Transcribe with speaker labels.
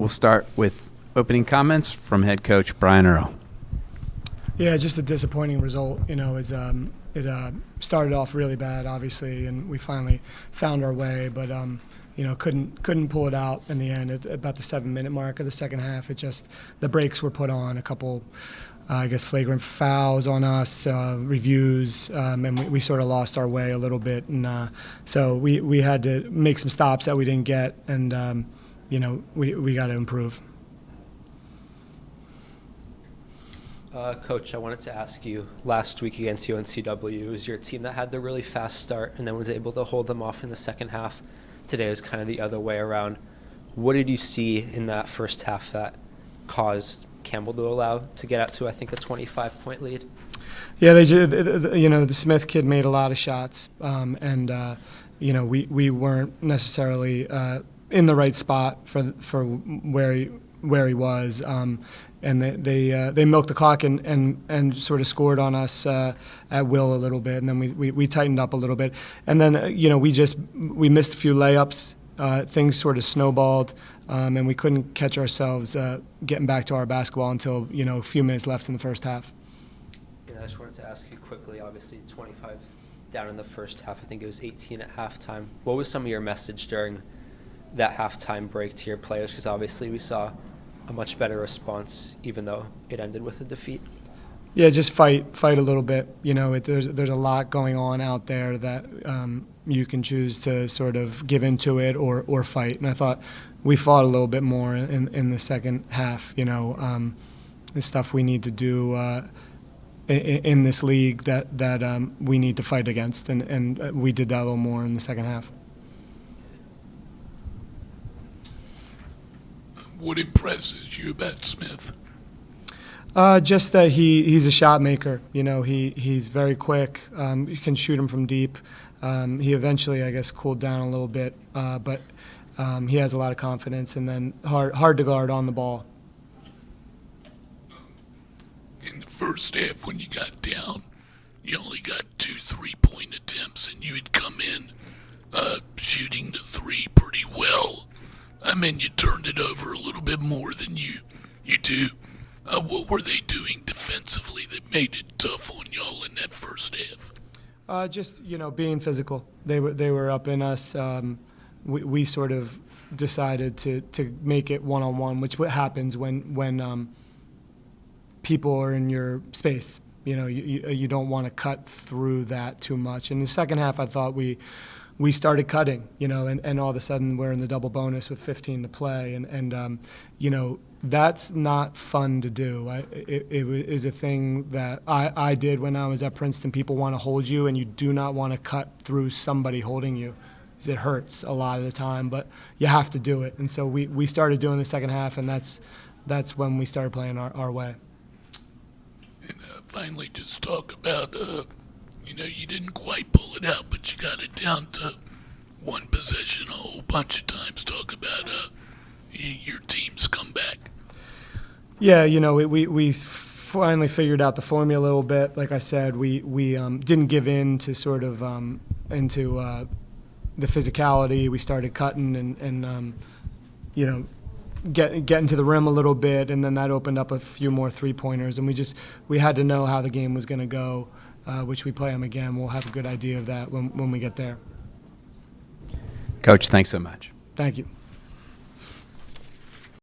Speaker 1: we'll start with opening comments from head coach Brian Earl.
Speaker 2: Yeah, just a disappointing result. It started off really bad, obviously, and we finally found our way, but couldn't pull it out in the end. At about the 7-minute mark of the second half, the brakes were put on. A couple, flagrant fouls on us, reviews, and we sort of lost our way a little bit, and so we had to make some stops that we didn't get, and we got to improve.
Speaker 3: Coach, I wanted to ask you, last week against UNCW, it was your team that had the really fast start and then was able to hold them off in the second half. Today was kind of the other way around. What did you see in that first half that caused Campbell to allow to get out to, I think, a 25-point lead?
Speaker 2: Yeah, the Smith kid made a lot of shots, and we weren't necessarily in the right spot for where he was. And they milked the clock and sort of scored on us at will a little bit, and then we tightened up a little bit, and then we missed a few layups. Things sort of snowballed, and we couldn't catch ourselves getting back to our basketball until a few minutes left in the first half.
Speaker 3: Yeah, I just wanted to ask you quickly. Obviously, 25 down in the first half. I think it was 18 at halftime. What was some of your message during that halftime break to your players? Because obviously we saw a much better response, even though it ended with a defeat.
Speaker 2: Yeah, just fight a little bit. There's a lot going on out there that you can choose to sort of give into it or fight. And I thought we fought a little bit more in the second half. The stuff we need to do in this league that we need to fight against, and we did that a little more in the second half.
Speaker 4: What impresses you about Smith?
Speaker 2: Just that he's a shot maker. He's very quick. You can shoot him from deep. He eventually, cooled down a little bit, but he has a lot of confidence, and then hard to guard on the ball.
Speaker 4: In the first half, when you got down, you only got 2 3-point attempts, and you had come in shooting the three pretty well. You turned it over a little bit more than you do. What were they doing defensively that made it tough on y'all in that first half?
Speaker 2: Just being physical. They were up in us. We sort of decided to make it one-on-one, which what happens when people are in your space. You don't want to cut through that too much. In the second half, I thought we started cutting, and all of a sudden we're in the double bonus with 15 to play, and that's not fun to do. It is a thing that I did when I was at Princeton. People want to hold you, and you do not want to cut through somebody holding you. It hurts a lot of the time, but you have to do it. And so we started doing the second half, and that's when we started playing our way.
Speaker 4: And finally, just talk about you didn't quite pull it out, but you got it down to one possession a whole bunch of times. Talk about your team's comeback.
Speaker 2: Yeah, we finally figured out the formula a little bit. Like I said, we didn't give in to sort of into the physicality. We started cutting and getting to the rim a little bit, and then that opened up a few more three-pointers. And we had to know how the game was going to go. Which we play them again. We'll have a good idea of that when we get there.
Speaker 1: Coach, thanks so much.
Speaker 2: Thank you.